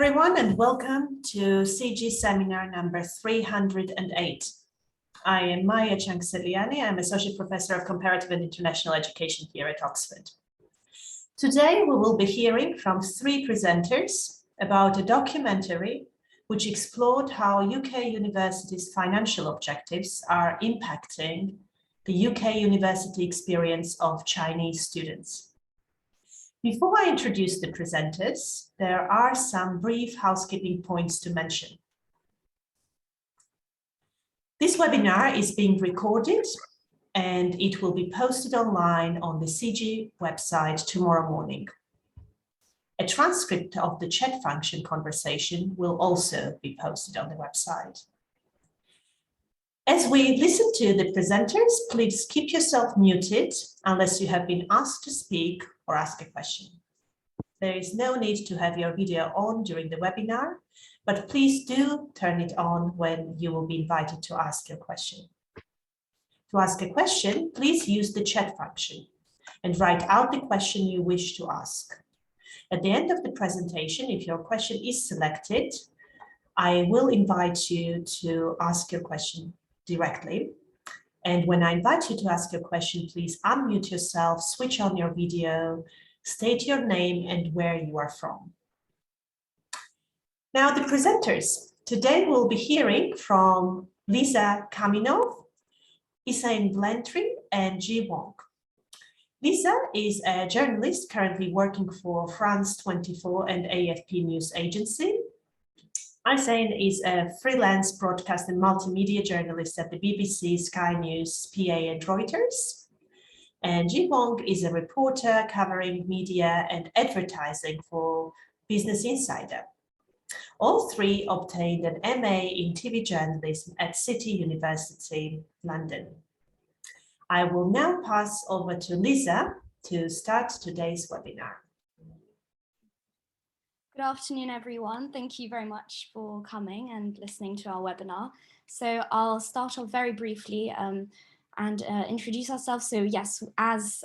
Everyone, and welcome to CG seminar number 308. I am Maya Changseliani. I'm Associate Professor of Comparative and International Education here at Oxford. Today, we will be hearing from three presenters about a documentary which explored how UK universities' financial objectives are impacting the UK university experience of Chinese students. Before I introduce the presenters, there are some brief housekeeping points to mention. This webinar is being recorded and it will be posted online on the CG website tomorrow morning. A transcript of the chat function conversation will also be posted on the website. As we listen to the presenters, please keep yourself muted unless you have been asked to speak or ask a question. There is no need to have your video on during the webinar, but please do turn it on when you will be invited to ask your question. To ask a question, please use the chat function and write out the question you wish to ask. At the end of the presentation, if your question is selected, I will invite you to ask your question directly. And when I invite you to ask your question, please unmute yourself, switch on your video, state your name and where you are from. Now, the presenters. Today we'll be hearing from Liza Kaminov, Isaine Blatry, and Wang. Liza is a journalist currently working for France 24 and AFP News Agency. Isaine is a freelance broadcast and multimedia journalist at the BBC, Sky News, PA and Reuters. And Wang is a reporter covering media and advertising for Business Insider. All three obtained an MA in TV journalism at City University, London. I will now pass over to Liza to start today's webinar. Good afternoon, everyone. Thank you very much for coming and listening to our webinar. So I'll start off very briefly and introduce ourselves. So yes, as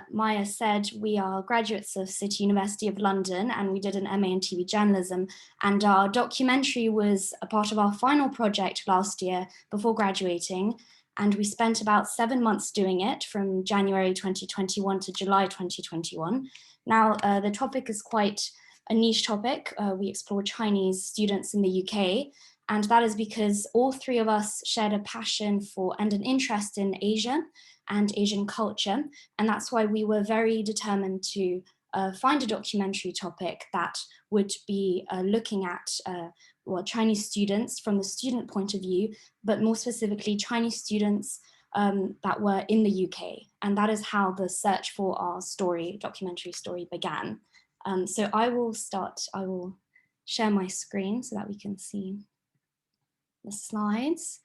Maya said, we are graduates of City University of London and we did an MA in TV journalism, and our documentary was a part of our final project last year before graduating, and we spent about 7 months doing it from January 2021 to July 2021. Now the topic is quite a niche topic. We explore Chinese students in the UK, and that is because all three of us shared a passion for and an interest in Asia and Asian culture, and that's why we were very determined to find a documentary topic that would be looking at Chinese students from the student point of view, but more specifically Chinese students that were in the UK, and that is how the search for our documentary story began. So I will share my screen so that we can see the slides.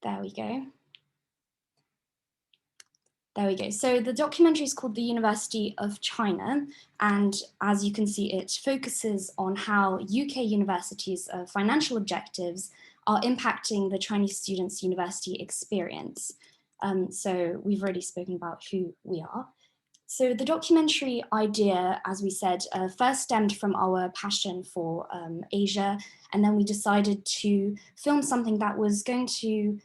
There we go. There we go. So the documentary is called The University of China, and as you can see, it focuses on how UK universities' financial objectives are impacting the Chinese students' university experience. So we've already spoken about who we are. So the documentary idea, as we said, first stemmed from our passion for Asia, and then we decided to film something that was going to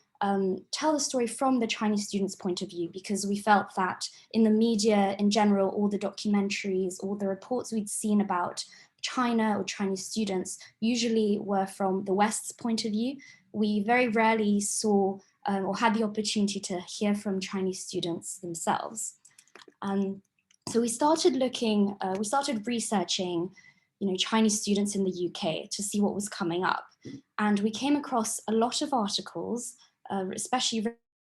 tell the story from the Chinese students' point of view, because we felt that in the media in general, all the documentaries, all the reports we'd seen about China or Chinese students usually were from the West's point of view. We very rarely saw or had the opportunity to hear from Chinese students themselves. So we started researching, Chinese students in the UK to see what was coming up. And we came across a lot of articles, especially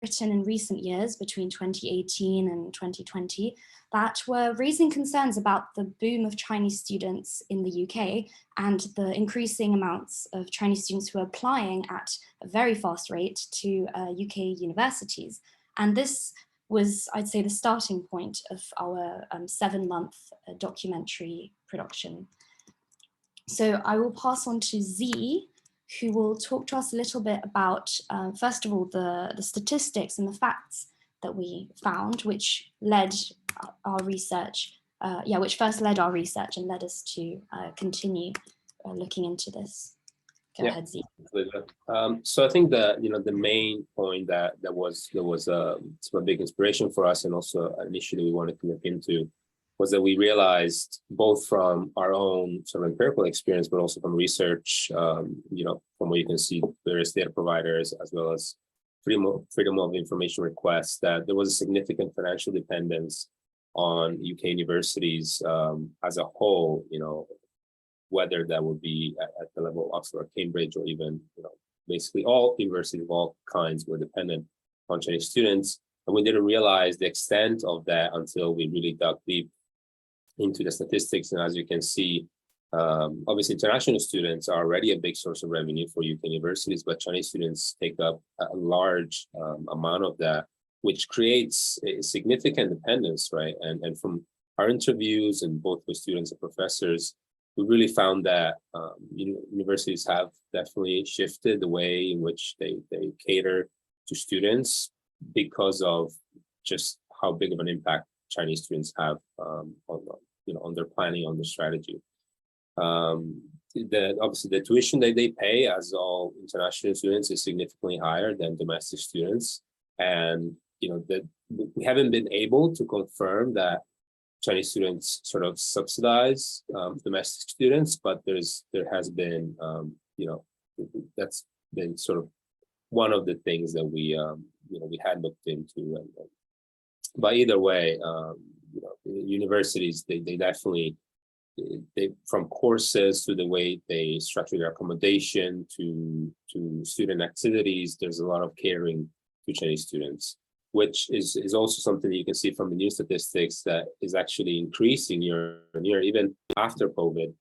written in recent years between 2018 and 2020, that were raising concerns about the boom of Chinese students in the UK and the increasing amounts of Chinese students who are applying at a very fast rate to UK universities. And this was, I'd say, the starting point of our 7-month documentary production. So I will pass on to Z, who will talk to us a little bit about, first of all, the statistics and the facts that we found, which led our research which first led our research and led us to continue looking into this. Go ahead, Z. So I think that the main point that was some big inspiration for us, and also initially we wanted to look into, was that we realized both from our own sort of empirical experience, but also from research, from where you can see various data providers as well as freedom of information requests, that there was a significant financial dependence on UK universities as a whole, whether that would be at the level of Oxford or Cambridge, or even, basically all universities of all kinds were dependent on Chinese students. And we didn't realize the extent of that until we really dug deep into the statistics. And as you can see, obviously international students are already a big source of revenue for UK universities, but Chinese students take up a large amount of that, which creates a significant dependence, right? And from our interviews, and both with students and professors, we really found that universities have definitely shifted the way in which they cater to students because of just how big of an impact Chinese students have on their planning, on their strategy. Obviously the tuition that they pay, as all international students, is significantly higher than domestic students, and that we haven't been able to confirm that Chinese students sort of subsidize domestic students, but there has been that's been sort of one of the things that we had looked into. But either way, universities, they definitely, from courses to the way they structure their accommodation to student activities, there's a lot of catering to Chinese students, which is also something that you can see from the new statistics that is actually increasing year on year, even after COVID.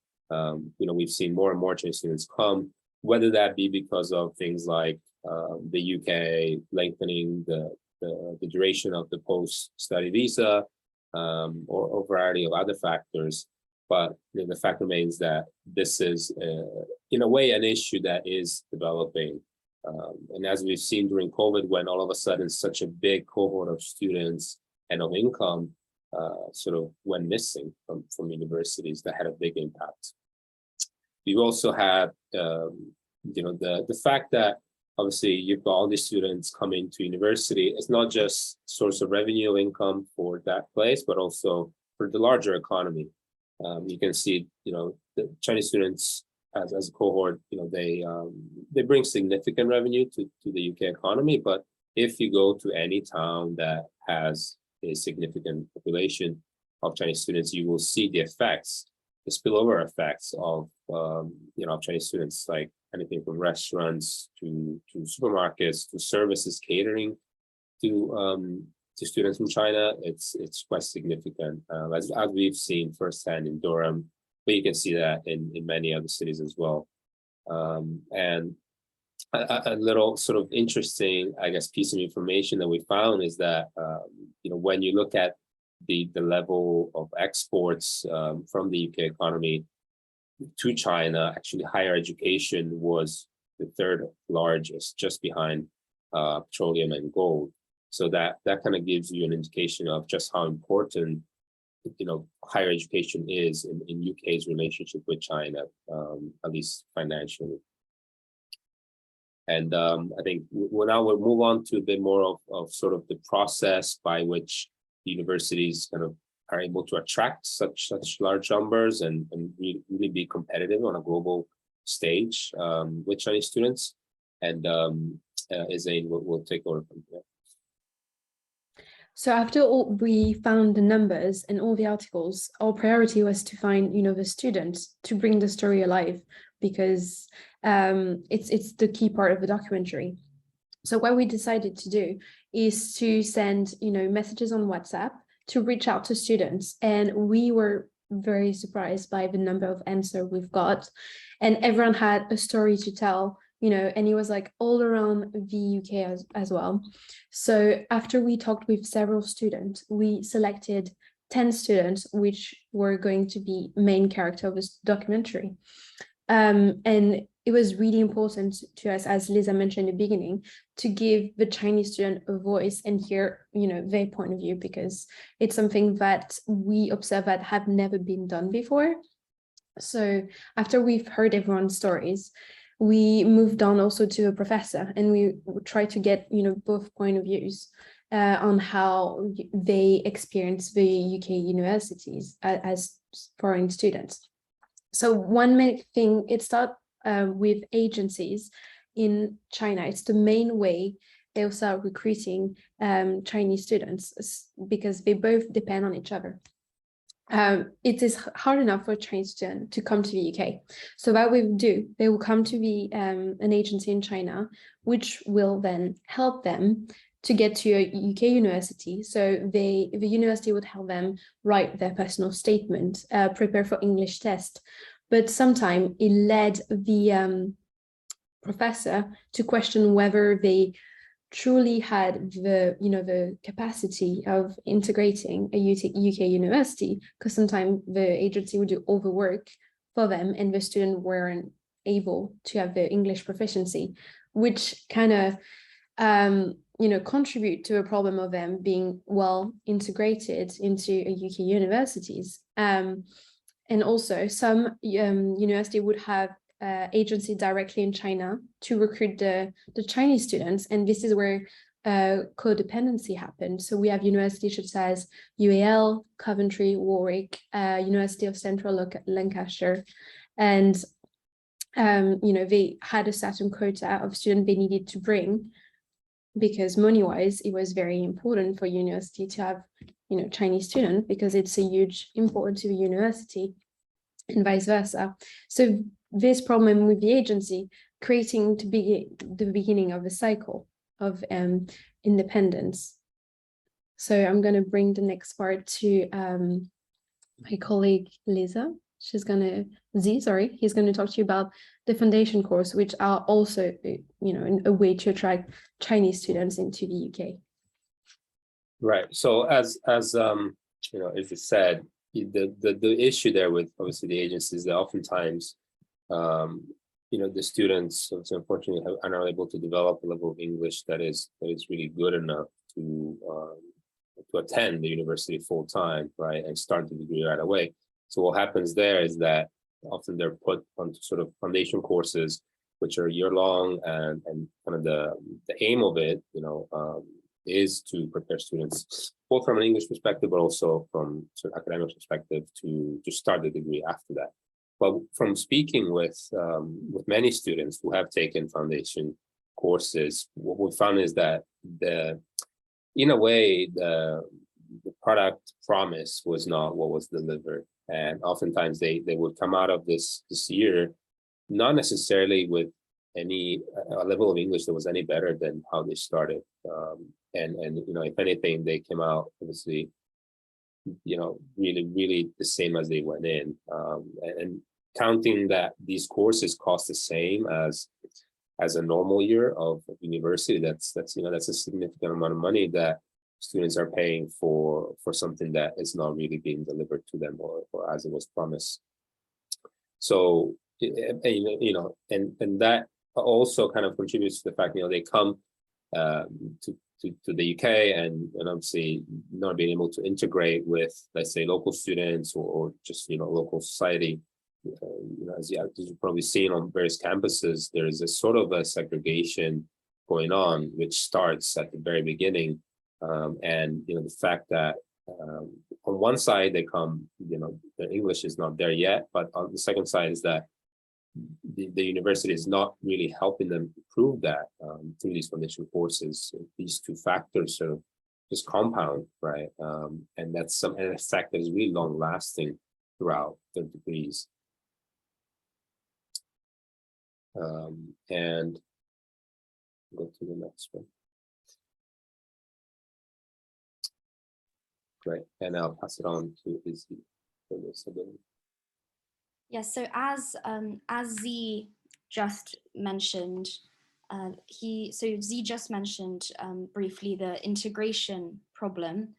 We've seen more and more Chinese students come, whether that be because of things like the UK lengthening the duration of the post-study visa, or a variety of other factors. But the fact remains that this is, in a way, an issue that is developing. And as we've seen during COVID, when all of a sudden such a big cohort of students and of income sort of went missing from universities, that had a big impact. You also had, the fact that obviously you've got all these students coming to university. It's not just source of revenue income for that place, but also for the larger economy. You can see, the Chinese students as a cohort, they bring significant revenue to the UK economy. But if you go to any town that has a significant population of Chinese students, you will see the effects, the spillover effects of Chinese students, like anything from restaurants to supermarkets to services catering to students from China. It's quite significant, as we've seen firsthand in Durham, but you can see that in many other cities as well. And a little sort of interesting, I guess, piece of information that we found is that when you look at the level of exports from the UK economy to China, actually higher education was the third largest, just behind petroleum and gold. So that kind of gives you an indication of just how important higher education is in UK's relationship with China, at least financially. And I think now we'll move on to a bit more of sort of the process by which universities kind of are able to attract such large numbers and really be competitive on a global stage with Chinese students. And Isaine will take over from here. So after all, we found the numbers and all the articles, our priority was to find, the students, to bring the story alive, because it's the key part of the documentary. So what we decided to do is to send, messages on WhatsApp to reach out to students. And we were very surprised by the number of answers we've got. And everyone had a story to tell, and it was like all around the UK as well. So after we talked with several students, we selected 10 students, which were going to be main character of this documentary. And it was really important to us, as Liza mentioned in the beginning, to give the Chinese student a voice and hear, their point of view, because it's something that we observe that have never been done before. So after we've heard everyone's stories, we moved on also to a professor, and we tried to get, both point of views on how they experience the UK universities as foreign students. So one main thing, it started with agencies in China. It's the main way they'll start recruiting Chinese students, because they both depend on each other. It is hard enough for a Chinese student to come to the UK. So what we do, they will come to the an agency in China, which will then help them to get to a UK university. So the university would help them write their personal statement, prepare for English test. But sometimes it led the professor to question whether they truly had the capacity of integrating a UK university, because sometimes the agency would do all the work for them and the student weren't able to have the English proficiency, which kind of contribute to a problem of them being well integrated into a UK universities. And also some university would have agency directly in China to recruit the Chinese students, and this is where codependency happened. So we have universities such as UAL, Coventry, Warwick, University of Central Lancashire, and they had a certain quota of students they needed to bring, because money-wise, it was very important for university to have Chinese students, because it's a huge importance to the university, and vice versa. So this problem with the agency creating to be the beginning of a cycle of independence. So I'm going to bring the next part to my colleague Liza. He's going to talk to you about the foundation course, which are also a way to attract Chinese students into the UK. Right. So as it said, the issue there with obviously the agencies, that oftentimes the students, unfortunately, are not able to develop a level of English that is really good enough to attend the university full time, right, and start the degree right away. So what happens there is that often they're put onto sort of foundation courses, which are year long, and kind of the aim of it, is to prepare students both from an English perspective, but also from sort of academic perspective to start the degree after that. But from speaking with many students who have taken foundation courses, what we found is that in a way, the product promise was not what was delivered. And oftentimes they would come out of this year not necessarily with any level of English that was any better than how they started. And if anything, they came out obviously, really, really the same as they went in. And counting that these courses cost the same as a normal year of university, that's a significant amount of money that students are paying for something that is not really being delivered to them or as it was promised. So and that also kind of contributes to the fact they come to the UK and obviously not being able to integrate with, let's say, local students or just local society. As you've probably seen on various campuses, there is a sort of a segregation going on, which starts at the very beginning. And the fact that on one side they come, their English is not there yet, but on the second side is that the university is not really helping them improve that through these foundation courses. These two factors sort of just compound, right? And that's an effect that is really long lasting throughout their degrees. And go to the next one. Great, and I'll pass it on to Izzy for this again. Yes, so as Z just mentioned, Z just mentioned briefly the integration problem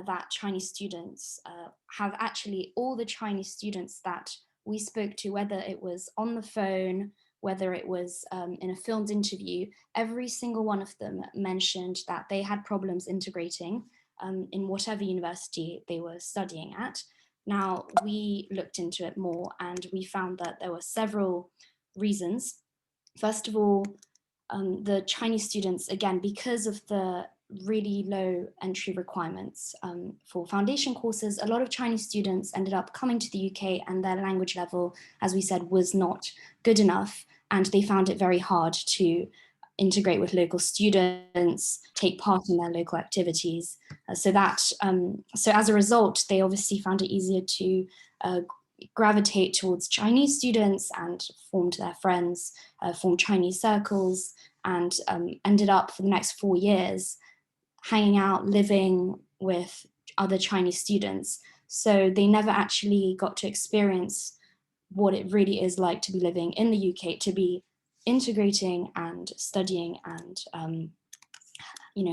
that Chinese students have. Actually, all the Chinese students that we spoke to, whether it was on the phone whether it was in a filmed interview, every single one of them mentioned that they had problems integrating in whatever university they were studying at. Now, we looked into it more and we found that there were several reasons. First of all, the Chinese students, again, because of the really low entry requirements for foundation courses, a lot of Chinese students ended up coming to the UK and their language level, as we said, was not good enough. And they found it very hard to integrate with local students, take part in their local activities. So as a result, they obviously found it easier to gravitate towards Chinese students and formed their friends, formed Chinese circles, and ended up for the next 4 years hanging out, living with other Chinese students. So they never actually got to experience what it really is like to be living in the UK, to be integrating and studying and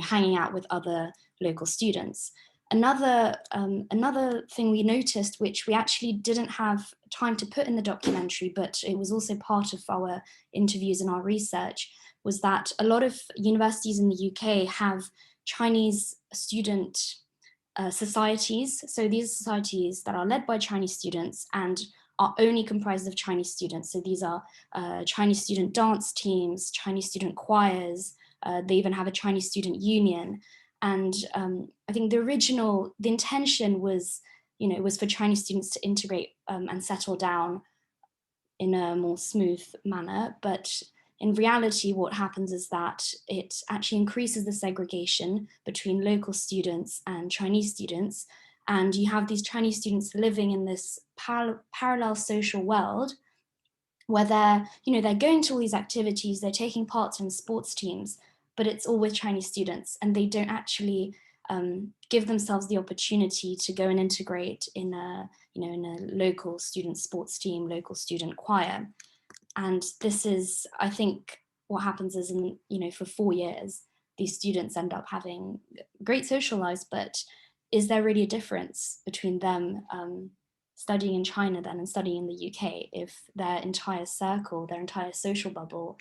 hanging out with other local students. Another thing we noticed, which we actually didn't have time to put in the documentary, but it was also part of our interviews and our research, was that a lot of universities in the UK have Chinese student societies. So these are societies that are led by Chinese students and are only comprised of Chinese students. So these are Chinese student dance teams, Chinese student choirs, they even have a Chinese student union. And I think the intention was, was for Chinese students to integrate and settle down in a more smooth manner. But in reality, what happens is that it actually increases the segregation between local students and Chinese students. And you have these Chinese students living in this parallel social world where they're going to all these activities, they're taking part in sports teams, but it's all with Chinese students, and they don't actually give themselves the opportunity to go and integrate in a local student sports team, local student choir. And this is, I think, what happens is, for 4 years, these students end up having great social lives, but is there really a difference between them studying in China then and studying in the UK if their entire circle, their entire social bubble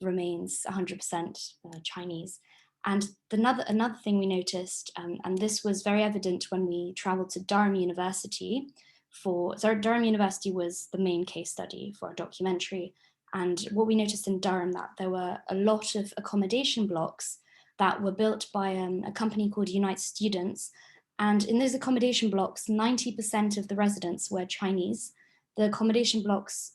remains 100% Chinese? And another thing we noticed, and this was very evident when we traveled to Durham University. Durham University was the main case study for our documentary. And what we noticed in Durham, that there were a lot of accommodation blocks that were built by a company called Unite Students. And in those accommodation blocks, 90% of the residents were Chinese. The accommodation blocks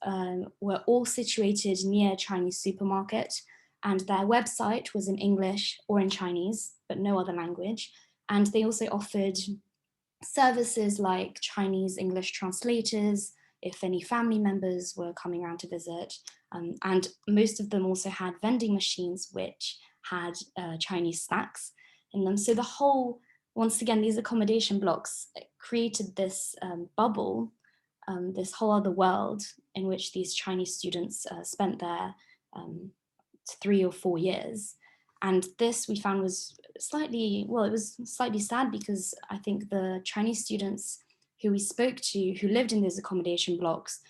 were all situated near a Chinese supermarket, and their website was in English or in Chinese, but no other language. And they also offered services like Chinese English translators, if any family members were coming around to visit. And most of them also had vending machines which had Chinese snacks in them. So once again, these accommodation blocks created this bubble, this whole other world in which these Chinese students spent their 3 or 4 years. And this we found was it was slightly sad, because I think the Chinese students who we spoke to, who lived in those accommodation blocks,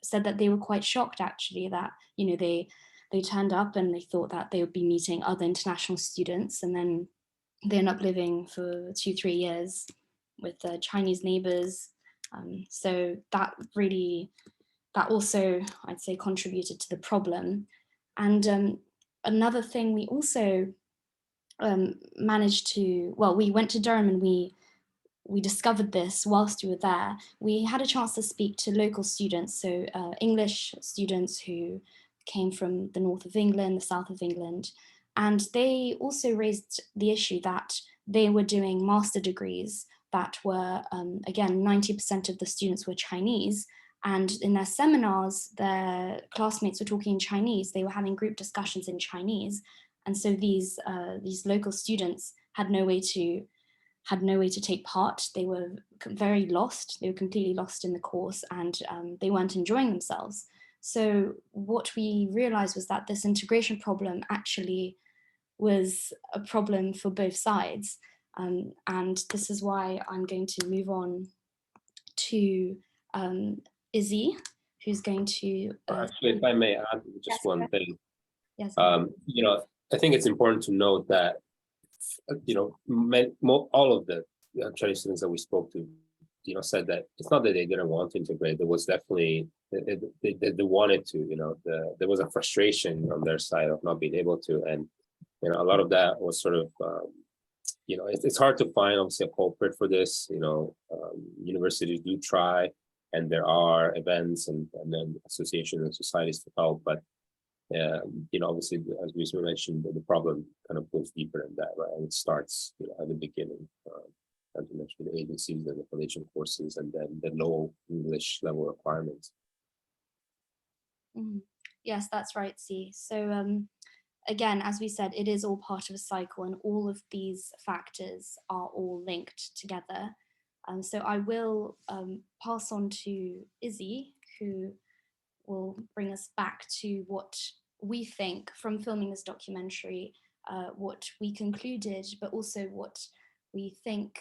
said that they were quite shocked actually that, they turned up and they thought that they would be meeting other international students, and then they end up living for 2-3 years with Chinese neighbors. So that also, I'd say, contributed to the problem. And another thing we also we went to Durham and we discovered this whilst we were there. We had a chance to speak to local students, so English students who came from the north of England, the south of England, and they also raised the issue that they were doing master degrees that were, again, 90% of the students were Chinese, and in their seminars, their classmates were talking in Chinese, they were having group discussions in Chinese, and so these local students had no way to take part. They were very lost. They were completely lost in the course, and they weren't enjoying themselves. So what we realized was that this integration problem actually was a problem for both sides. And this is why I'm going to move on to Izzy, who's going to. Actually, if I may add just one thing. Yes. You know, I think it's important to note that, you know, all of the Chinese students that we spoke to, you know, said that it's not that they didn't want to integrate. There was definitely, they wanted to, you know, there was a frustration on their side of not being able to. And, you know, a lot of that was sort of, you know, it's hard to find obviously a culprit for this. You know, universities do try, and there are events and then associations and societies to help, but you know, obviously, as we mentioned, the problem kind of goes deeper than that, right? And it starts, you know, at the beginning, as you mentioned, the agencies and the foundation courses, and then the low English level requirements. Yes, that's right, C. So again, as we said, it is all part of a cycle, and all of these factors are all linked together. So I will pass on to Izzy, who will bring us back to what we think from filming this documentary, what we concluded, but also what we think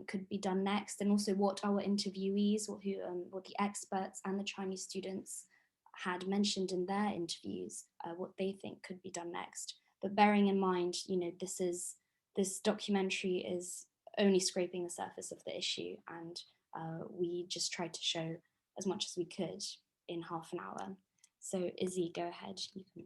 could be done next, and also what our interviewees, what the experts and the Chinese students had mentioned in their interviews, what they think could be done next. But bearing in mind, you know, this documentary is only scraping the surface of the issue, and we just tried to show as much as we could in half an hour. So Izzy, go ahead. You can.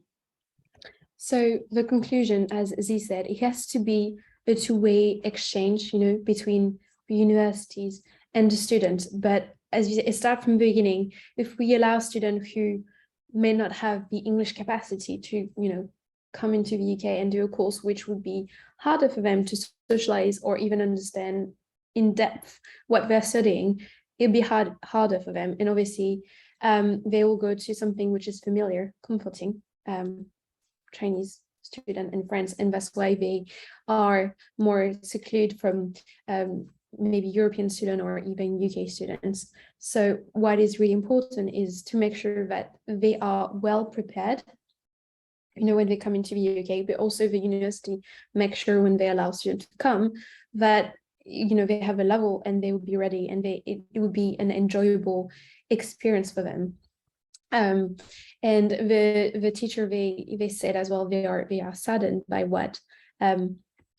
So the conclusion, as Izzy said, it has to be a two-way exchange, you know, between the universities and the students. But as you start from the beginning, if we allow students who may not have the English capacity to, you know, come into the UK and do a course which would be harder for them to socialize or even understand in depth what they're studying, it'll be harder for them. And obviously, they will go to something which is familiar, comforting, Chinese student and friends, and that's why they are more secluded from maybe European students or even UK students. So what is really important is to make sure that they are well prepared, you know, when they come into the UK, but also the university make sure when they allow students to come that, you know, they have a level and they will be ready, and it would be an enjoyable experience for them. And the teacher, they said as well, they are saddened by what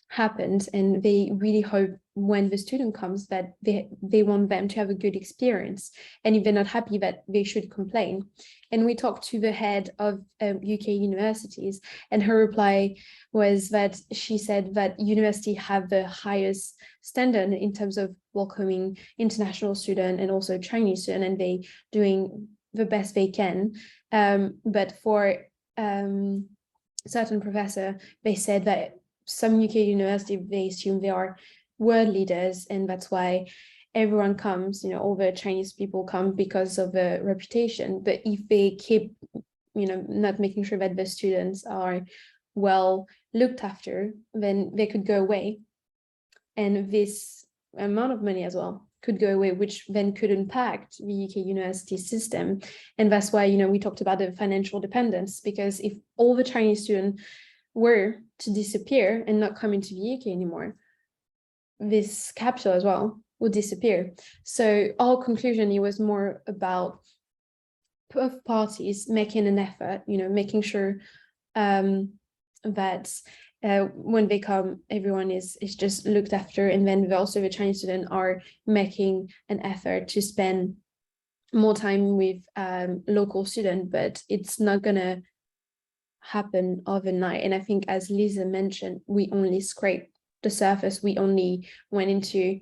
happened, and they really hope when the student comes that they want them to have a good experience, and if they're not happy that they should complain. And we talked to the head of UK universities, and her reply was that she said that university have the highest standard in terms of welcoming international student and also Chinese student, and they doing the best they can. But for certain professor, they said that some UK university, they assume they are world leaders, and that's why everyone comes, you know, all the Chinese people come because of the reputation. But if they keep, you know, not making sure that the students are well looked after, then they could go away. And this amount of money as well could go away, which then could impact the UK university system. And that's why, you know, we talked about the financial dependence, because if all the Chinese students were to disappear and not come into the UK anymore, this capital as well would disappear. So our conclusion, it was more about both parties making an effort, you know, making sure that when they come, everyone is just looked after, and then also the Chinese students are making an effort to spend more time with local students, but it's not gonna happen overnight. And I think, as Liza mentioned, we only scraped the surface. We only went into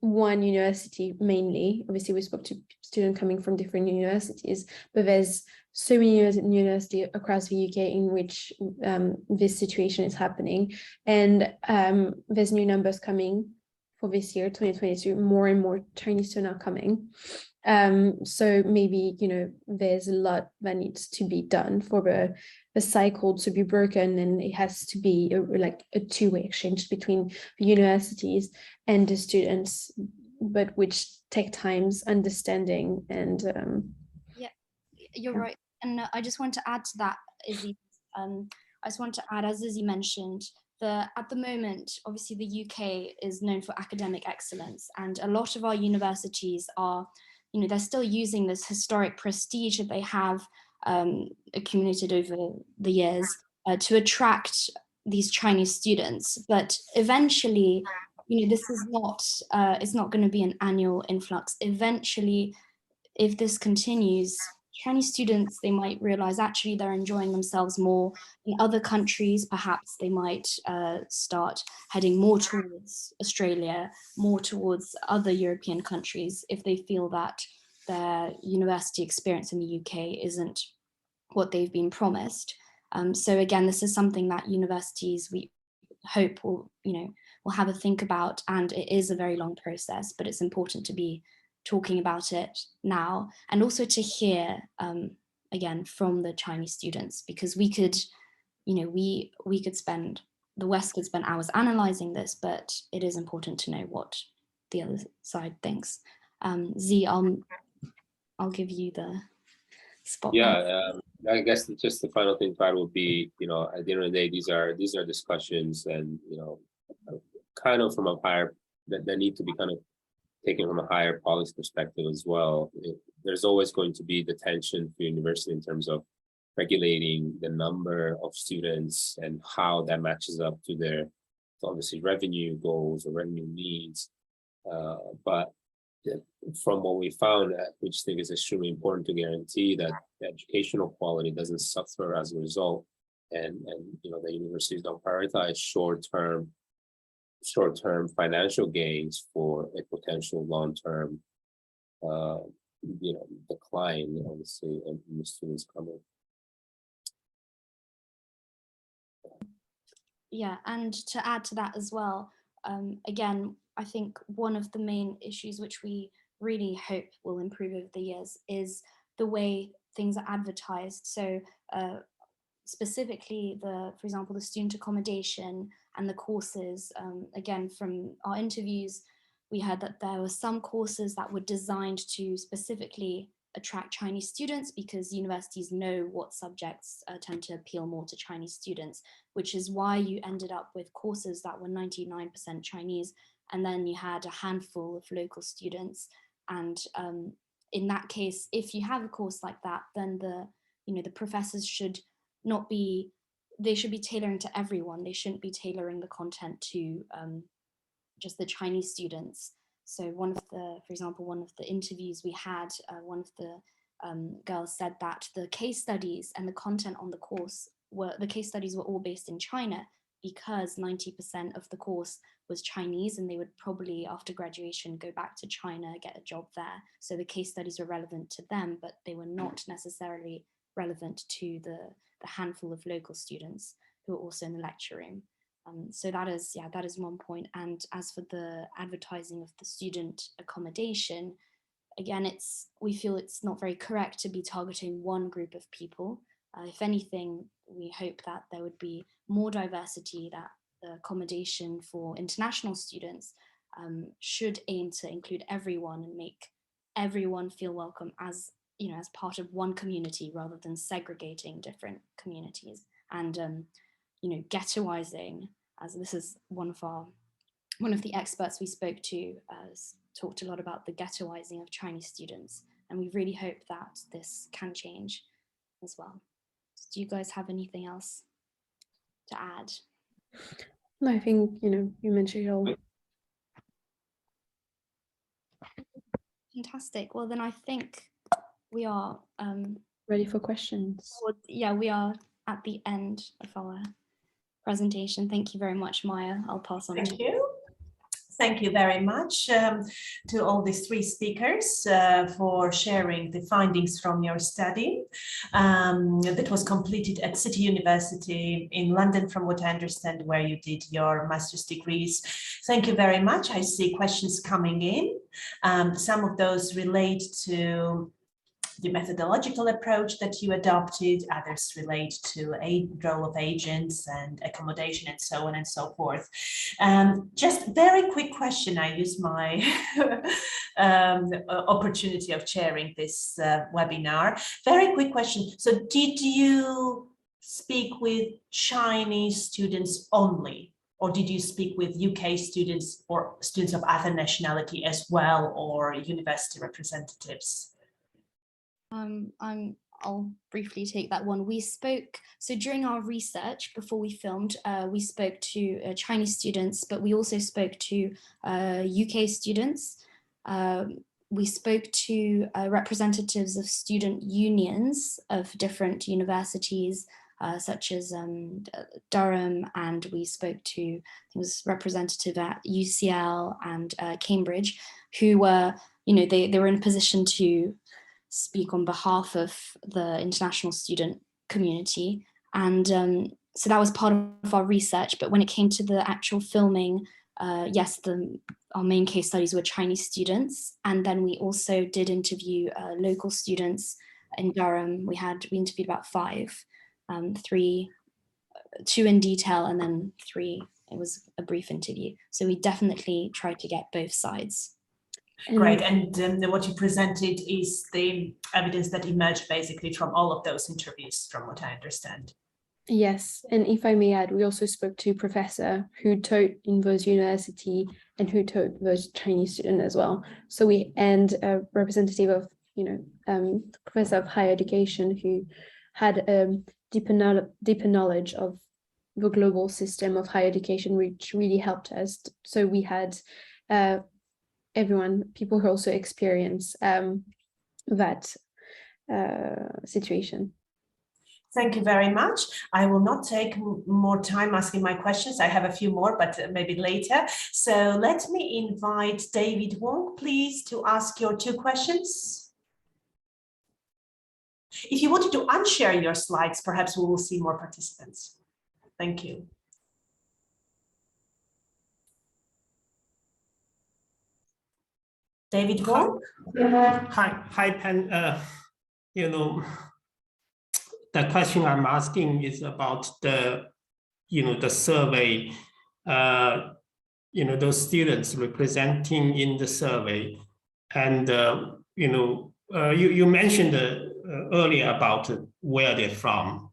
one university mainly. Obviously, we spoke to students coming from different universities, but there's so many universities across the UK in which this situation is happening. And there's new numbers coming for this year, 2022, more and more Chinese students are coming. So maybe, you know, there's a lot that needs to be done for the cycle to be broken, and it has to be like a two-way exchange between the universities and the students, but which take times understanding. And yeah, you're right. And I just want to add to that, Izzy. I just want to add, as Izzy mentioned, at the moment, obviously the UK is known for academic excellence, and a lot of our universities are they're still using this historic prestige that they have accumulated over the years to attract these Chinese students. But eventually, this is not, it's not going to be an annual influx. Eventually, if this continues, Chinese students, they might realize actually they're enjoying themselves more in other countries. Perhaps they might start heading more towards Australia, more towards other European countries, if they feel that their university experience in the UK isn't what they've been promised. So again, this is something that universities, we hope will have a think about, and it is a very long process, but it's important to be talking about it now, and also to hear again from the Chinese students, because we could, we could spend, the West could spend hours analyzing this, but it is important to know what the other side thinks. Z, I'll give you the spotlight. Yeah, I guess just the final thing to add would be, at the end of the day, these are discussions, and kind of from a higher, that need to be kind of taken from a higher policy perspective as well. There's always going to be the tension for university in terms of regulating the number of students and how that matches up to their obviously revenue goals or revenue needs. But from what we found, which I think is extremely important to guarantee that the educational quality doesn't suffer as a result, and the universities don't prioritize short-term financial gains for a potential long-term decline, obviously, in the students coming. Yeah, and to add to that as well, again, I think one of the main issues which we really hope will improve over the years is the way things are advertised. So specifically, for example, the student accommodation and the courses. Again, from our interviews, we heard that there were some courses that were designed to specifically attract Chinese students, because universities know what subjects tend to appeal more to Chinese students, which is why you ended up with courses that were 99% Chinese, and then you had a handful of local students. And in that case, if you have a course like that, then the professors should not be, they should be tailoring to everyone. They shouldn't be tailoring the content to just the Chinese students. So for example, one of the interviews we had, one of the girls said that the case studies and the content on the course the case studies were all based in China, because 90% of the course was Chinese, and they would probably, after graduation, go back to China, get a job there. So the case studies were relevant to them, but they were not necessarily relevant to the handful of local students who were also in the lecture room. So that is one point. And as for the advertising of the student accommodation, again, we feel it's not very correct to be targeting one group of people. If anything, we hope that there would be more diversity, that the accommodation for international students should aim to include everyone and make everyone feel welcome as part of one community, rather than segregating different communities. And ghettoizing, as this is one of the experts we spoke to, talked a lot about the ghettoizing of Chinese students, and we really hope that this can change as well. Do you guys have anything else to add? No, I think you mentioned it all. Fantastic. Well, then I think we are ready for questions. Yeah, we are at the end of our presentation. Thank you very much, Maya. I'll pass on to you. Thank you very much to all these three speakers for sharing the findings from your study that was completed at City University in London, from what I understand, where you did your master's degrees. Thank you very much. I see questions coming in. Some of those relate to the methodological approach that you adopted, others relate to a role of agents and accommodation and so on and so forth. Just very quick question. I use my opportunity of chairing this webinar. Very quick question. So did you speak with Chinese students only, Or did you speak with UK students or students of other nationality as well, or university representatives? I'll briefly take that one. We spoke, so during our research before we filmed, we spoke to Chinese students, but we also spoke to UK students. We spoke to representatives of student unions of different universities, such as Durham, and we spoke to, I think it was representative at UCL and Cambridge, who were, you know, they were in a position to speak on behalf of the international student community. And so that was part of our research. But when it came to the actual filming, yes, our main case studies were Chinese students. And then we also did interview local students in Durham. We interviewed about 5, 2 in detail, and then 3, it was a brief interview. So we definitely tried to get both sides. Great, and what you presented is the evidence that emerged basically from all of those interviews, from what I understand. Yes, and if I may add, we also spoke to a professor who taught in those university and who taught those Chinese students as well. So and a representative of, professor of higher education who had deeper knowledge of the global system of higher education, which really helped us. So we had people who also experience that situation. Thank you very much. I will not take more time asking my questions. I have a few more, but maybe later. So let me invite David Wang, please, to ask your 2 questions. If you wanted to unshare your slides, perhaps we will see more participants. Thank you. David Wang? Hi, Pen. The question I'm asking is about the survey, those students representing in the survey. And, you mentioned earlier about where they're from,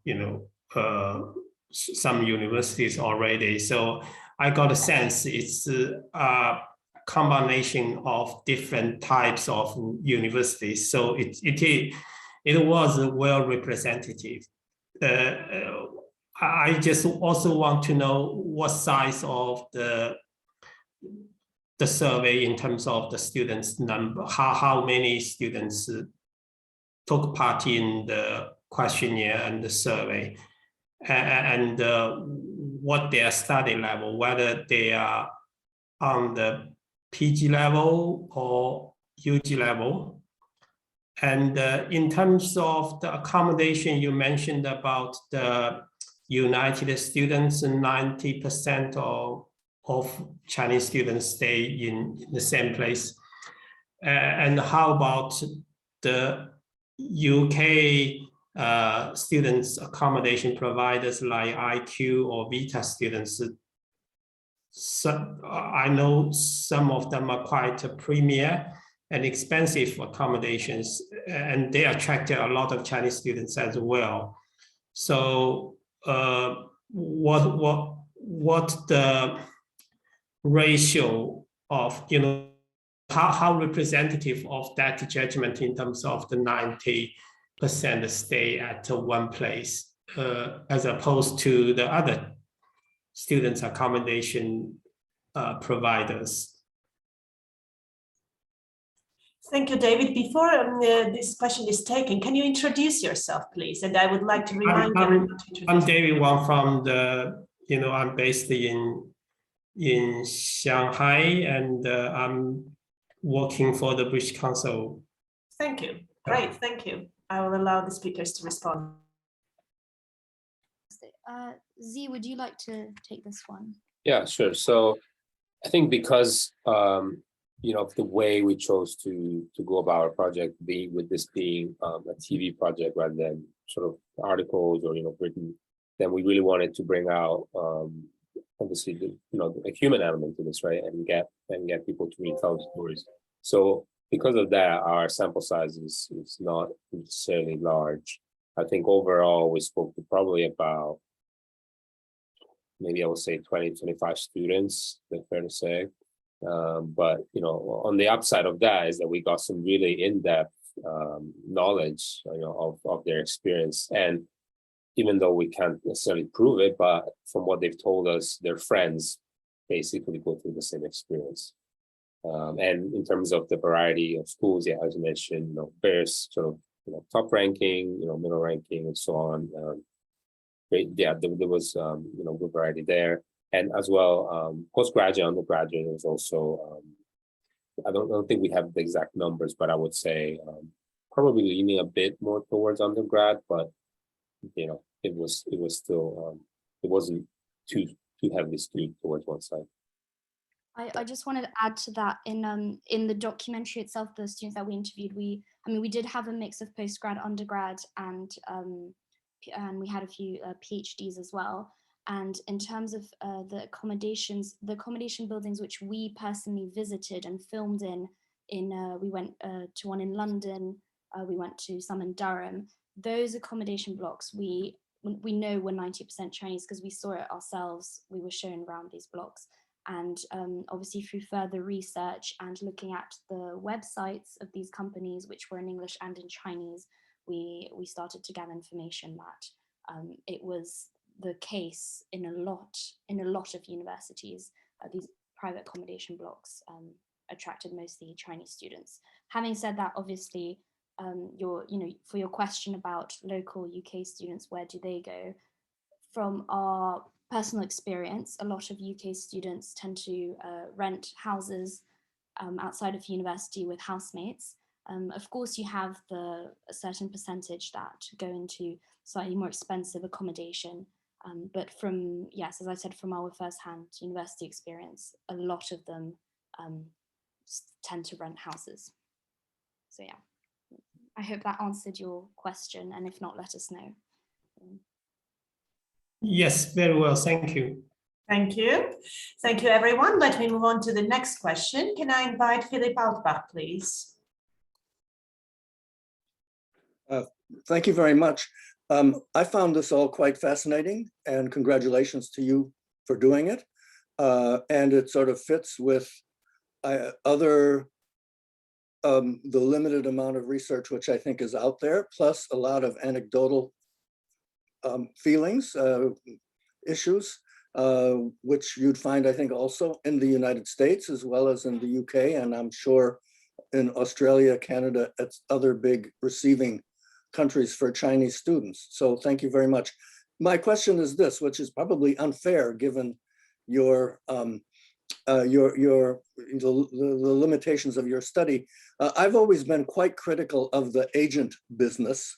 some universities already. So I got a sense it's a combination of different types of universities. So it was well representative. I just also want to know what size of the survey in terms of the students number, how many students took part in the questionnaire and the survey, and what their study level, whether they are on the PG level or UG level. And in terms of the accommodation, you mentioned about the United students, and 90% of Chinese students stay in the same place. And how about the UK students accommodation providers like IQ or Vita students? So I know some of them are quite premier and expensive accommodations, and they attracted a lot of Chinese students as well. So what the ratio of, how representative of that judgment in terms of the 90% stay at one place as opposed to the other students accommodation providers? Thank you, David. Before this question is taken, can you introduce yourself, please? And I would like to remind everyone to introduce. I'm David Wang from the, I'm based in Shanghai, and I'm working for the British Council. Thank you. Great, thank you. I will allow the speakers to respond. Z, would you like to take this one? Yeah, sure. So I think because of the way we chose to go about our project, with this being a TV project rather than sort of articles or written, then we really wanted to bring out obviously a human element to this, right, and get people to retell the stories. So because of that, our sample size is not necessarily large. I think overall we spoke to probably about maybe I would say 20, 25 students, that's fair to say. But, you know, on the upside of that is that we got some really in-depth knowledge, you know, of their experience. And even though we can't necessarily prove it, but from what they've told us, their friends basically go through the same experience. And in terms of the variety of schools, yeah, as you mentioned, you know, various sort of, you know, top ranking, you know, middle ranking, and so on. Yeah, there was, you know, good variety there. And as well, postgraduate, undergraduate was also, I don't think we have the exact numbers, but I would say probably leaning a bit more towards undergrad, but, you know, it was still, it wasn't too heavily skewed towards one side. I just wanted to add to that, in the documentary itself, the students that we interviewed, we did have a mix of postgrad, undergrad, and we had a few PhDs as well. And in terms of the accommodation buildings which we personally visited and filmed in we went to one in London, we went to some in Durham. Those accommodation blocks we know were 90% Chinese because we saw it ourselves. We were shown around these blocks. And obviously through further research and looking at the websites of these companies, which were in English and in Chinese, we started to gather information that it was the case in a lot of universities. These private accommodation blocks attracted mostly Chinese students. Having said that, obviously, for your question about local UK students, where do they go? From our personal experience, a lot of UK students tend to rent houses outside of university with housemates. Of course, you have a certain percentage that go into slightly more expensive accommodation. But as I said, from our first-hand university experience, a lot of them tend to rent houses. So yeah, I hope that answered your question, and if not, let us know. Yes, very well, thank you. Thank you. Thank you, everyone. Let me move on to the next question. Can I invite Philip Altbach, please? Thank you very much. I found this all quite fascinating, and congratulations to you for doing it. And it sort of fits with the limited amount of research which I think is out there, plus a lot of anecdotal feelings, issues, which you'd find, I think, also in the United States as well as in the UK, and I'm sure in Australia, Canada, it's other big receiving countries for Chinese students. So thank you very much. My question is this, which is probably unfair given the limitations of your study. I've always been quite critical of the agent business.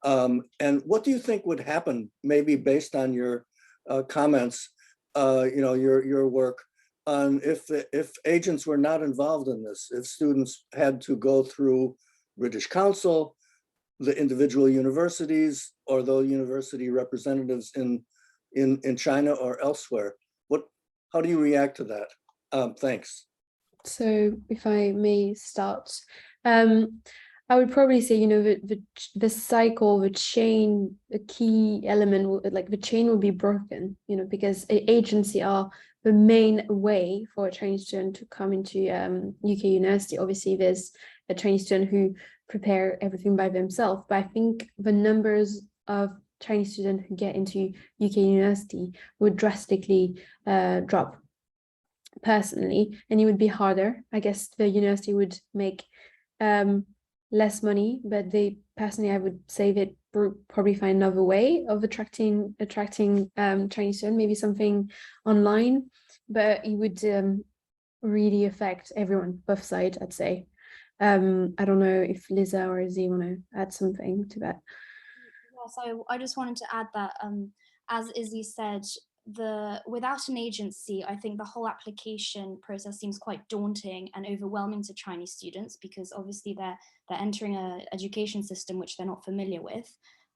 And what do you think would happen, maybe based on your comments, your work, on if agents were not involved in this, if students had to go through British Council, the individual universities, or the university representatives in China or elsewhere? How do you react to that? Thanks. So if I may start, I would probably say, the cycle, the chain, a key element, like the chain will be broken, because agency are the main way for a Chinese student to come into UK university. Obviously, there's a Chinese student who prepare everything by themselves, but I think the numbers of Chinese students who get into UK university would drastically drop personally, and it would be harder. I guess the university would make less money, but I would say they'd probably find another way of attracting Chinese students, maybe something online, but it would really affect everyone, both sides, I'd say. I don't know if Liza or Izzy want to add something to that. Yeah, so I just wanted to add that, as Izzy said, without an agency, I think the whole application process seems quite daunting and overwhelming to Chinese students, because obviously they're entering an education system which they're not familiar with.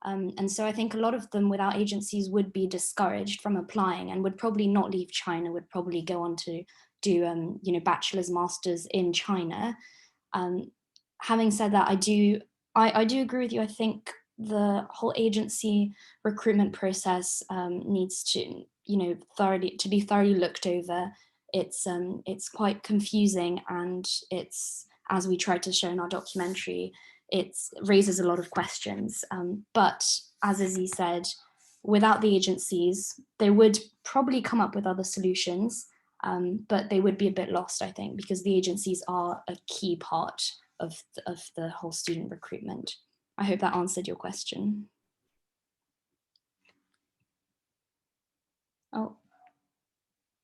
And so I think a lot of them without agencies would be discouraged from applying and would probably not leave China, would probably go on to do bachelor's, master's in China. Having said that, I do agree with you. I think the whole agency recruitment process needs to to be thoroughly looked over. It's quite confusing, and it's, as we tried to show in our documentary, it raises a lot of questions. But as Izzy said, without the agencies, they would probably come up with other solutions, but they would be a bit lost, I think, because the agencies are a key part of the whole student recruitment. I hope that answered your question. Oh,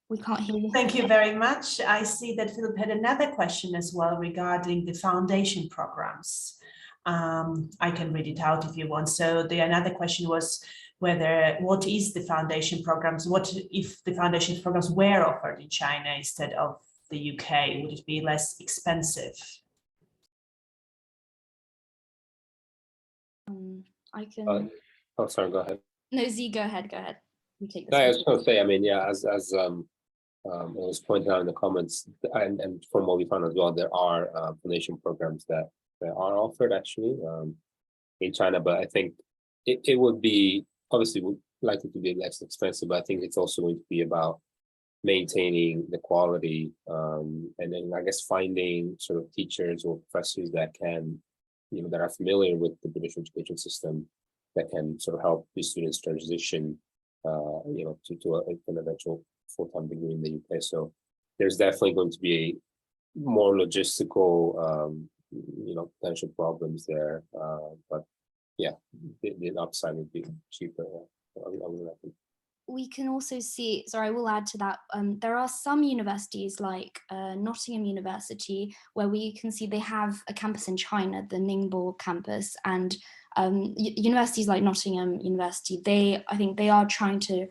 we can't hear you. Thank you very much. I see that Philip had another question as well regarding the foundation programs. I can read it out if you want. So another question was what is the foundation programs? What if the foundation programs were offered in China instead of the UK? Would it be less expensive? I can. Oh, sorry, go ahead. No, Z, go ahead. You take this. No, I was going to say, I mean, yeah, as it was pointed out in the comments, and from what we found as well, there are foundation programs that are offered actually in China, but I think it would be obviously likely to be less expensive, but I think it's also going to be about maintaining the quality, and then I guess finding sort of teachers or professors that can, that are familiar with the British education system, that can sort of help these students transition, to an eventual full-time degree in the UK. So there's definitely going to be a more logistical, potential problems there. But yeah, the upside would be cheaper. We can also see, sorry, I will add to that, there are some universities like Nottingham University, where we can see they have a campus in China, the Ningbo campus, and universities like Nottingham University, I think they are trying to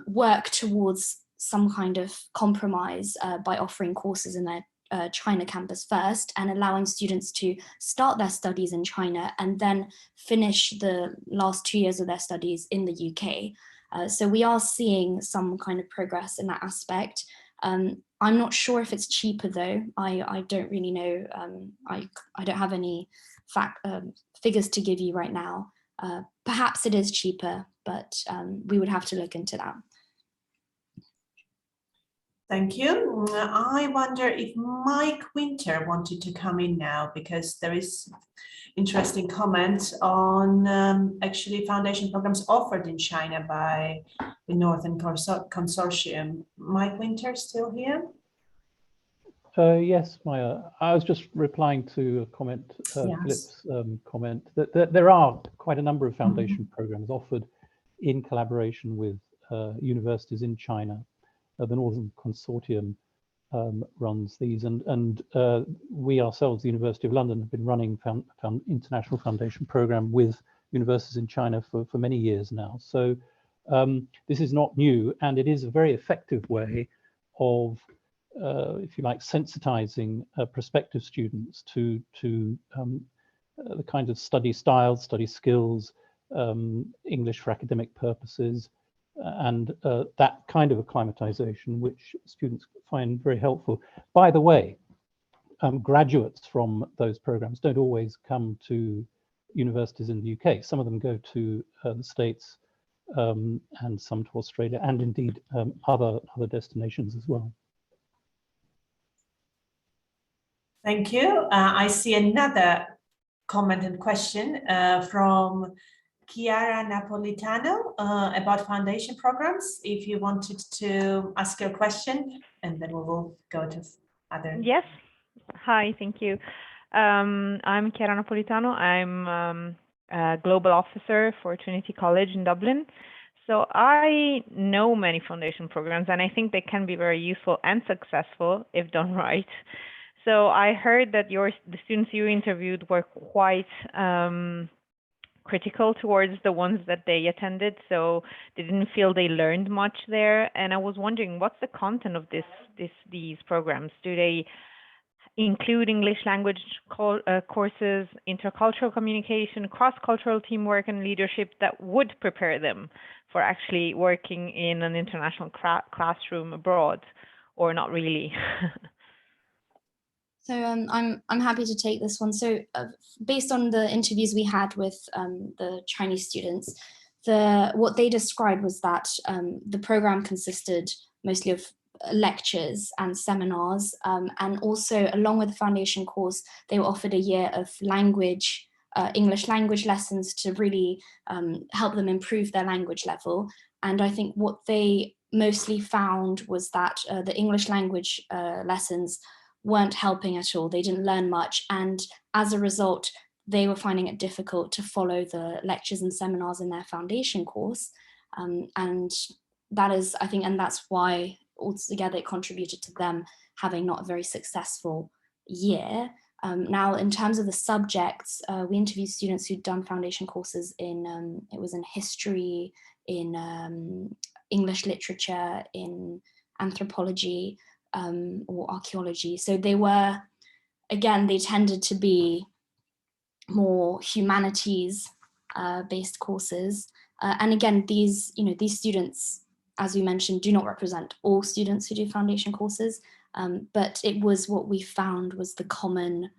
work towards some kind of compromise by offering courses in their China campus first and allowing students to start their studies in China and then finish the last 2 years of their studies in the UK. So we are seeing some kind of progress in that aspect. I'm not sure if it's cheaper though. I don't really know. I don't have any figures to give you right now. Perhaps it is cheaper, but we would have to look into that. Thank you. I wonder if Mike Winter wanted to come in now, because there is interesting comment on actually foundation programs offered in China by the Northern Consortium. Mike Winter still here? Yes, Maya. I was just replying to a comment, Yes. Philip's comment, that there are quite a number of foundation programs offered in collaboration with universities in China. The Northern Consortium runs these, and we ourselves, the University of London, have been running international foundation program with universities in China for many years now. So this is not new, and it is a very effective way of, if you like, sensitizing prospective students to the kind of study styles, study skills, English for academic purposes, and that kind of acclimatization, which students find very helpful. By the way, graduates from those programs don't always come to universities in the UK. Some of them go to the States, and some to Australia, and indeed other destinations as well. Thank you. I see another comment and question from Chiara Napolitano about foundation programs. If you wanted to ask your question, and then we will go to other. Yes. Hi, thank you. I'm Chiara Napolitano. I'm a global officer for Trinity College in Dublin. So I know many foundation programs, and I think they can be very useful and successful if done right. So I heard that the students you interviewed were quite critical towards the ones that they attended, so they didn't feel they learned much there. And I was wondering, what's the content of these programs? Do they include English language courses, intercultural communication, cross-cultural teamwork and leadership that would prepare them for actually working in an international classroom abroad, or not really? So I'm happy to take this one. So based on the interviews we had with the Chinese students, what they described was that the program consisted mostly of lectures and seminars, and also along with the foundation course, they were offered a year of English language lessons to really help them improve their language level. And I think what they mostly found was that the English language lessons weren't helping at all. They didn't learn much, and as a result, they were finding it difficult to follow the lectures and seminars in their foundation course. And that is, I think, and that's why altogether it contributed to them having not a very successful year. Now, in terms of the subjects, we interviewed students who'd done foundation courses in, it was in history, in English literature, in anthropology, or archaeology. So they were, again, they tended to be more humanities based courses. And again, these students, as we mentioned, do not represent all students who do foundation courses, but it was what we found was the common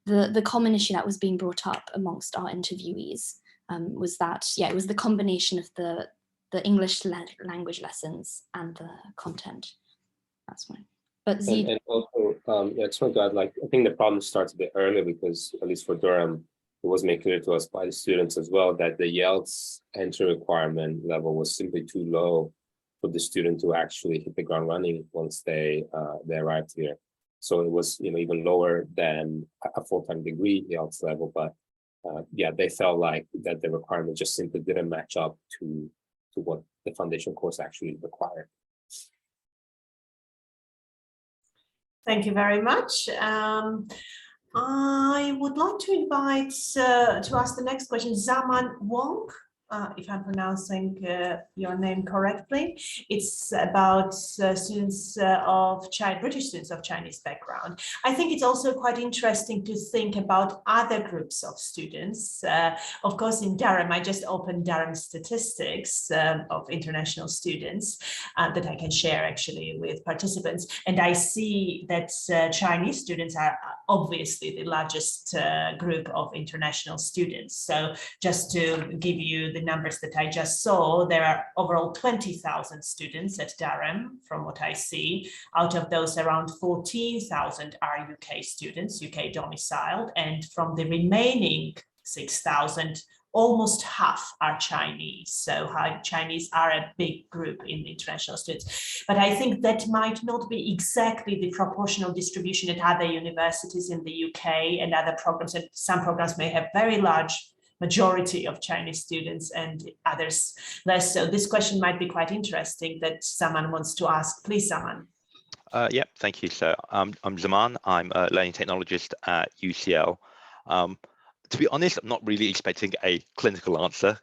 issue that was being brought up amongst our interviewees, was that, it was the combination of the English language lessons and the content. That's one. But and also, I just want to add, I think the problem starts a bit earlier, because at least for Durham, it was made clear to us by the students as well that the IELTS entry requirement level was simply too low for the student to actually hit the ground running once they arrived here. So it was even lower than a full-time degree IELTS level, but they felt like that the requirement just simply didn't match up to what the foundation course actually required. Thank you very much. I would like to invite to ask the next question, Zaman Wang, if I'm pronouncing your name correctly. It's about students British students of Chinese background. I think it's also quite interesting to think about other groups of students. Of course, in Durham, I just opened Durham statistics of international students that I can share actually with participants. And I see that Chinese students are obviously the largest group of international students. So just to give you the numbers that I just saw, there are overall 20,000 students at Durham, from what I see. Out of those, around 14,000 are UK students, UK domiciled, and from the remaining 6,000, almost half are Chinese. So Chinese are a big group in international students. But I think that might not be exactly the proportional distribution at other universities in the UK and other programs. And some programs may have very large majority of Chinese students and others less. So this question might be quite interesting that someone wants to ask. Please, Zaman. Yeah, thank you. So I'm Zaman. I'm a learning technologist at UCL. To be honest, I'm not really expecting a clinical answer,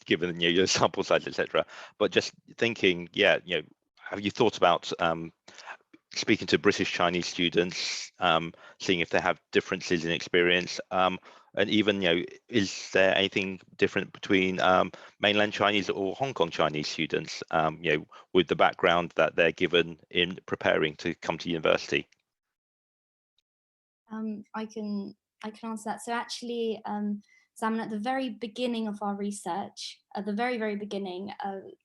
given your sample size, etc. But just thinking, have you thought about speaking to British Chinese students, seeing if they have differences in experience, and even is there anything different between mainland Chinese or Hong Kong Chinese students, with the background that they're given in preparing to come to university? I can answer that. So actually, Zaman, at the very beginning of our research, at the very, very beginning,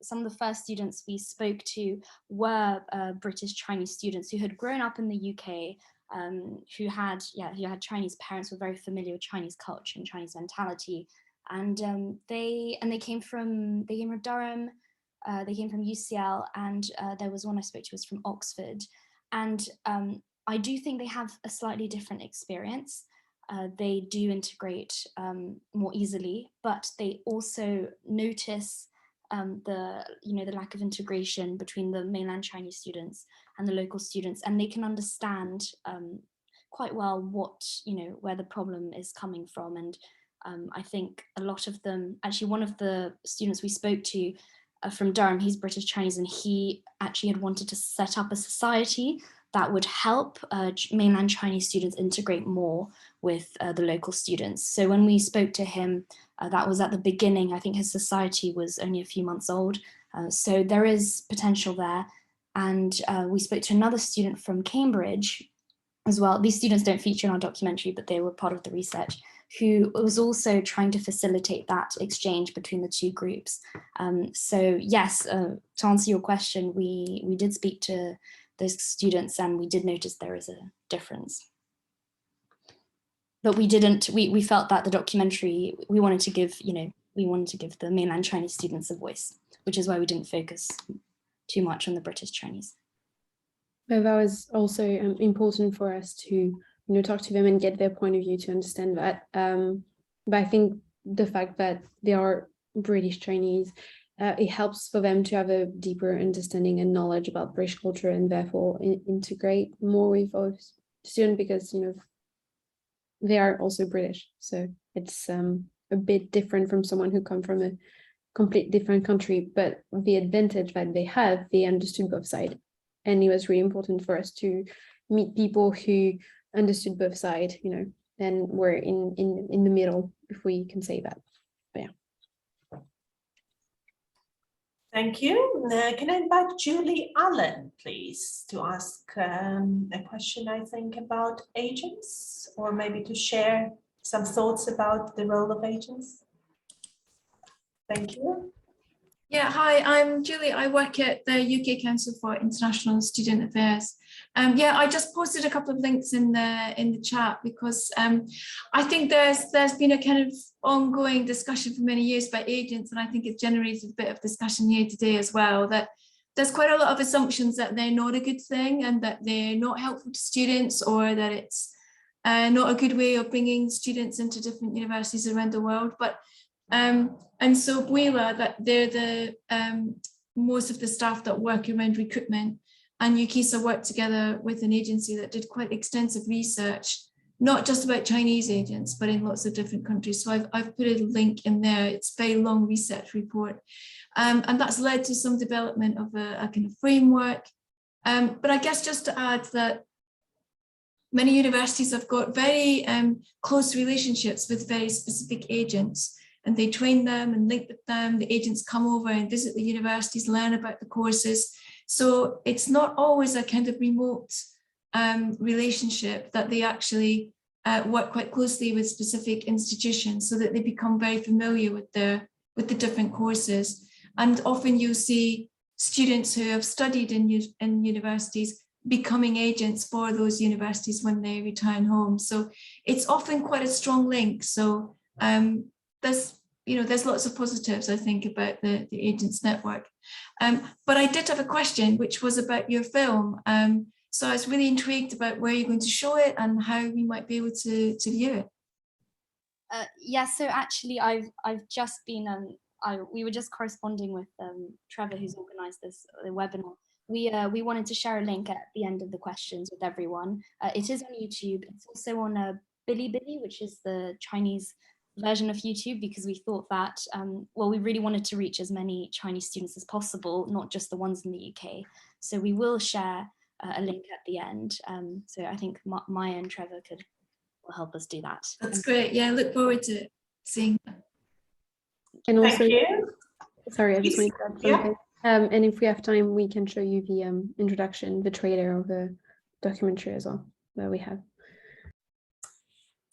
some of the first students we spoke to were British Chinese students who had grown up in the UK, who had Chinese parents, were very familiar with Chinese culture and Chinese mentality, and they came from Durham, they came from UCL, and there was one I spoke to was from Oxford, and I do think they have a slightly different experience. They do integrate more easily, but they also notice the lack of integration between the mainland Chinese students and the local students, and they can understand quite well where the problem is coming from. And I think a lot of them, actually one of the students we spoke to from Durham, he's British Chinese, and he actually had wanted to set up a society that would help mainland Chinese students integrate more with the local students. So when we spoke to him, that was at the beginning. I think his society was only a few months old. So there is potential there. And we spoke to another student from Cambridge as well. These students don't feature in our documentary, but they were part of the research, who was also trying to facilitate that exchange between the two groups. So yes, to answer your question, we did speak to those students and we did notice there is a difference. But we felt that the documentary, we wanted to give the mainland Chinese students a voice, which is why we didn't focus too much on the British Chinese. But that was also important for us to talk to them and get their point of view to understand that. But I think the fact that they are British Chinese, it helps for them to have a deeper understanding and knowledge about British culture and therefore integrate more with our students because, they are also British. So it's a bit different from someone who come from a complete different country, but the advantage that they understood both sides. And it was really important for us to meet people who understood both sides, and were in the middle, if we can say that. But yeah. Thank you. Can I invite Julie Allen, please, to ask a question, I think, about agents, or maybe to share some thoughts about the role of agents? Thank you. Yeah, hi, I'm Julie. I work at the UK Council for International Student Affairs. Yeah, I just posted a couple of links in the chat because I think there's been a kind of ongoing discussion for many years by agents, and I think it generated a bit of discussion here today as well, that there's quite a lot of assumptions that they're not a good thing and that they're not helpful to students, or that it's not a good way of bringing students into different universities around the world. But and so Bwela, that they're the most of the staff that work around recruitment, and UKISA worked together with an agency that did quite extensive research, not just about Chinese agents, but in lots of different countries. So I've put a link in there. It's a very long research report, and that's led to some development of a kind of framework. But I guess just to add that many universities have got very close relationships with very specific agents, and they train them and link with them. The agents come over and visit the universities, learn about the courses. So it's not always a kind of remote relationship, that they actually work quite closely with specific institutions so that they become very familiar with the different courses. And often you'll see students who have studied in universities becoming agents for those universities when they return home. So it's often quite a strong link. So there's lots of positives, I think, about the agents network. But I did have a question, which was about your film. So I was really intrigued about where you're going to show it and how we might be able to view it. Yeah, so actually I've just been, we were just corresponding with Trevor, who's organised this webinar. We wanted to share a link at the end of the questions with everyone. It is on YouTube. It's also on Bilibili, which is the Chinese version of YouTube, because we thought that, well, we really wanted to reach as many Chinese students as possible, not just the ones in the UK. So we will share a link at the end. So I think Maya and Trevor will help us do that. That's great. Yeah, I look forward to seeing that. And also, Thank you. Sorry, I just wanted to add something. And if we have time, we can show you the introduction, the trailer of the documentary as well, that we have.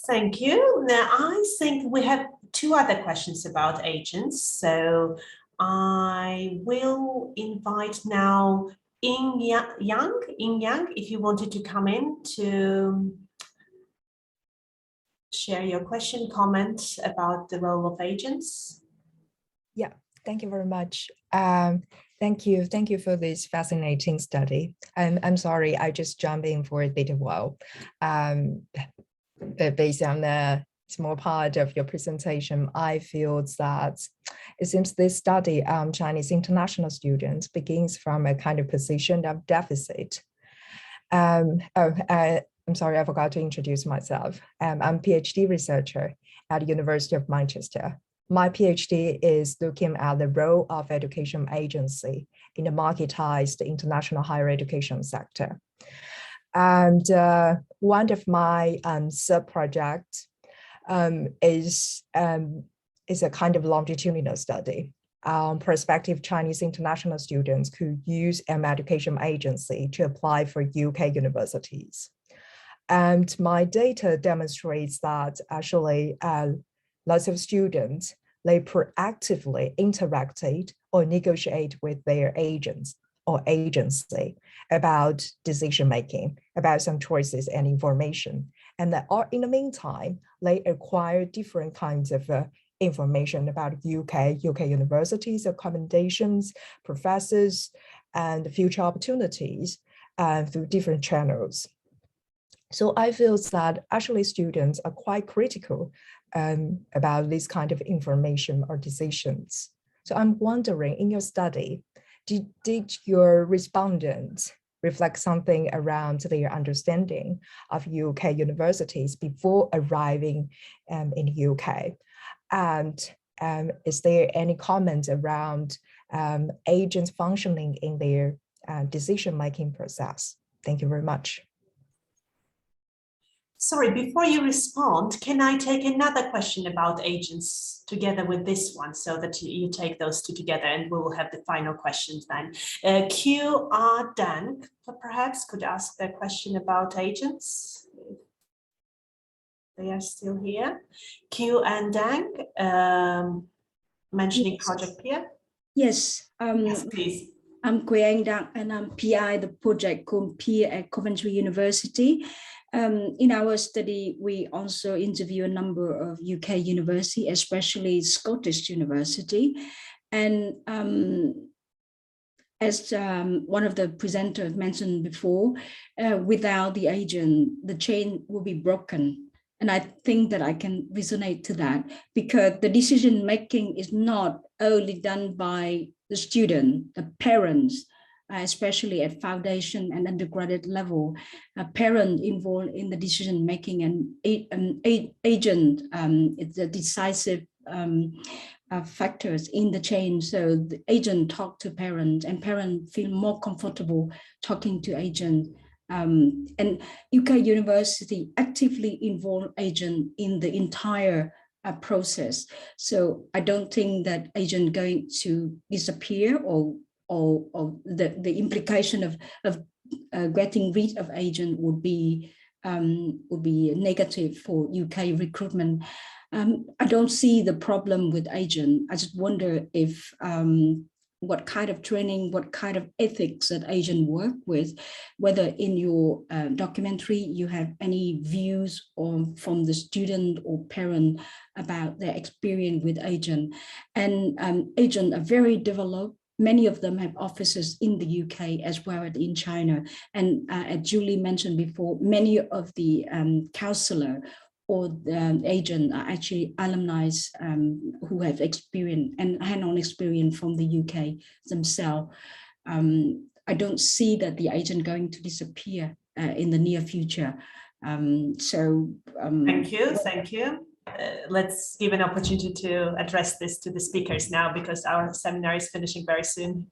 Thank you. Now, I think we have two other questions about agents. So I will invite now Yang, if you wanted to come in to share your question, comment about the role of agents. Yeah, thank you very much. Thank you for this fascinating study. I'm sorry, I just jumped in for a bit of while. Based on the small part of your presentation, I feel that it seems this study on Chinese international students begins from a kind of position of deficit. I'm sorry, I forgot to introduce myself. I'm a PhD researcher at the University of Manchester. My PhD is looking at the role of education agency in the marketized international higher education sector. And one of my sub-projects is a kind of longitudinal study on prospective Chinese international students who use an education agency to apply for UK universities. And my data demonstrates that actually lots of students, they proactively interacted or negotiate with their agents or agency about decision-making, about some choices and information. And that in the meantime, they acquire different kinds of information about UK universities, accommodations, professors, and future opportunities through different channels. So I feel that actually students are quite critical about this kind of information or decisions. So I'm wondering, in your study, did your respondents reflect something around their understanding of UK universities before arriving in the UK? And is there any comment around agents functioning in their decision-making process? Thank you very much. Sorry, before you respond, can I take another question about agents together with this one so that you take those two together and we will have the final questions then. QR Dank perhaps could ask their question about agents. They are still here. Q and Dank, mentioning yes. Project Peer. Yes. Yes, please. I'm Quang Dang and I'm PI the project called Peer at Coventry University. In our study, we also interview a number of UK universities, especially Scottish University. And as one of the presenters mentioned before, without the agent, the chain will be broken. And I think that I can resonate to that because the decision making is not only done by the student, the parents, especially at foundation and undergraduate level, a parent involved in the decision making and agent it's a decisive factors in the chain. So the agent talk to parents and parents feel more comfortable talking to agent. And UK university actively involve agent in the entire process. So I don't think that agent going to disappear or the implication of getting rid of agent would be negative for UK recruitment. I don't see the problem with agent. I just wonder if what kind of training, what kind of ethics that agent work with, whether in your documentary you have any views from the student or parent about their experience with agent. And agent are very developed. Many of them have offices in the UK as well as in China. And as Julie mentioned before, many of the counselor or the agent are actually alumni who have experience and hand-on experience from the UK themselves. I don't see that the agent going to disappear in the near future. Thank you. Let's give an opportunity to address this to the speakers now because our seminar is finishing very soon.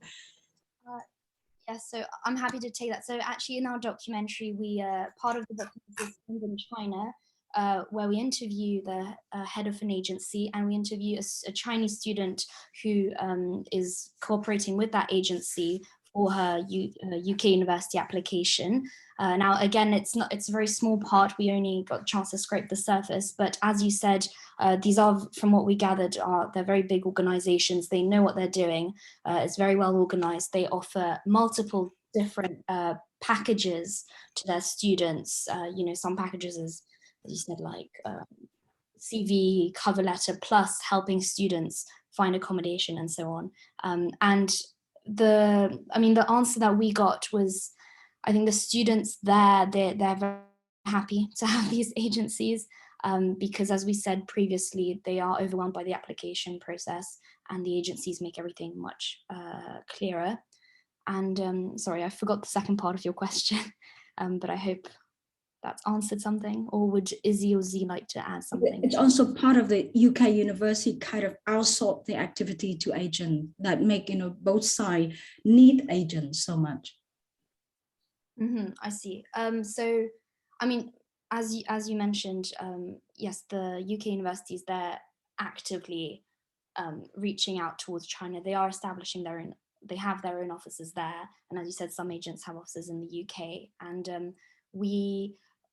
Yes, so I'm happy to take that. So actually in our documentary, we part of the documentary is in China, where we interview the head of an agency and we interview a Chinese student who is cooperating with that agency for her UK university application. Now, again, it's a very small part. We only got a chance to scrape the surface, but as you said, these are, from what we gathered, they're very big organizations. They know what they're doing. It's very well organized. They offer multiple different packages to their students. Some packages as you said, like CV, cover letter, plus helping students find accommodation and so on. And the answer that we got was, I think the students there, they're very happy to have these agencies because, as we said previously, they are overwhelmed by the application process and the agencies make everything much clearer. And sorry, I forgot the second part of your question, but I hope that's answered something. Or would Izzy or Z like to add something? It's also part of the UK university kind of outsource the activity to agent that make both sides need agents so much. I see. So, I mean, as you mentioned, yes, the UK universities, they're actively reaching out towards China. They are establishing they have their own offices there. And as you said, some agents have offices in the UK. And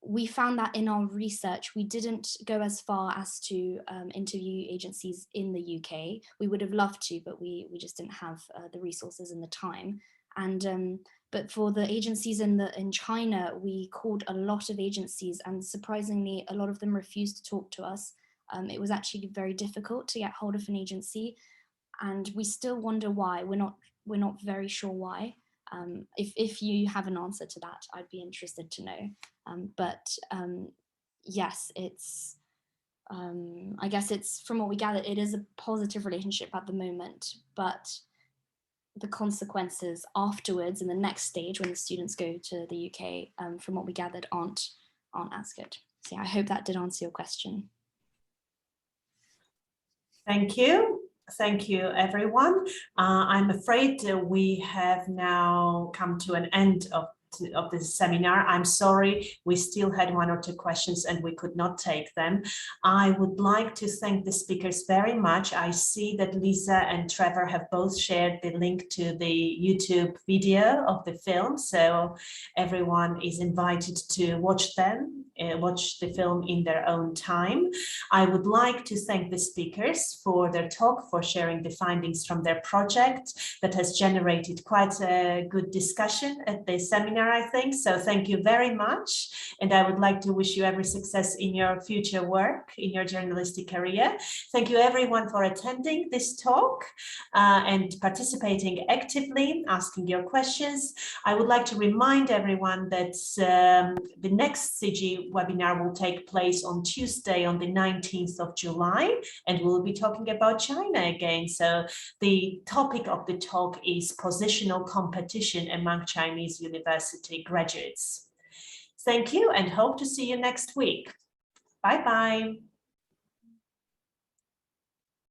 we found that in our research, we didn't go as far as to interview agencies in the UK. We would have loved to, but we just didn't have the resources and the time. And but for the agencies in China, we called a lot of agencies, and surprisingly, a lot of them refused to talk to us. It was actually very difficult to get hold of an agency, and we still wonder why. We're not very sure why. If you have an answer to that, I'd be interested to know. Yes, it's I guess it's, from what we gather, it is a positive relationship at the moment, but the consequences afterwards in the next stage when the students go to the UK, from what we gathered, aren't as good. So yeah, I hope that did answer your question. Thank you. Thank you, everyone. I'm afraid we have now come to an end of this seminar. I'm sorry, we still had 1 or 2 questions and we could not take them. I would like to thank the speakers very much. I see that Liza and Trevor have both shared the link to the YouTube video of the film, so everyone is invited to watch the film in their own time. I would like to thank the speakers for their talk, for sharing the findings from their project that has generated quite a good discussion at the seminar, I think. So thank you very much. And I would like to wish you every success in your future work, in your journalistic career. Thank you everyone for attending this talk and participating actively, asking your questions. I would like to remind everyone that the next CGHE webinar will take place on Tuesday, on the 19th of July, and we'll be talking about China again. So the topic of the talk is positional competition among Chinese university graduates. Thank you and hope to see you next week. Bye-bye.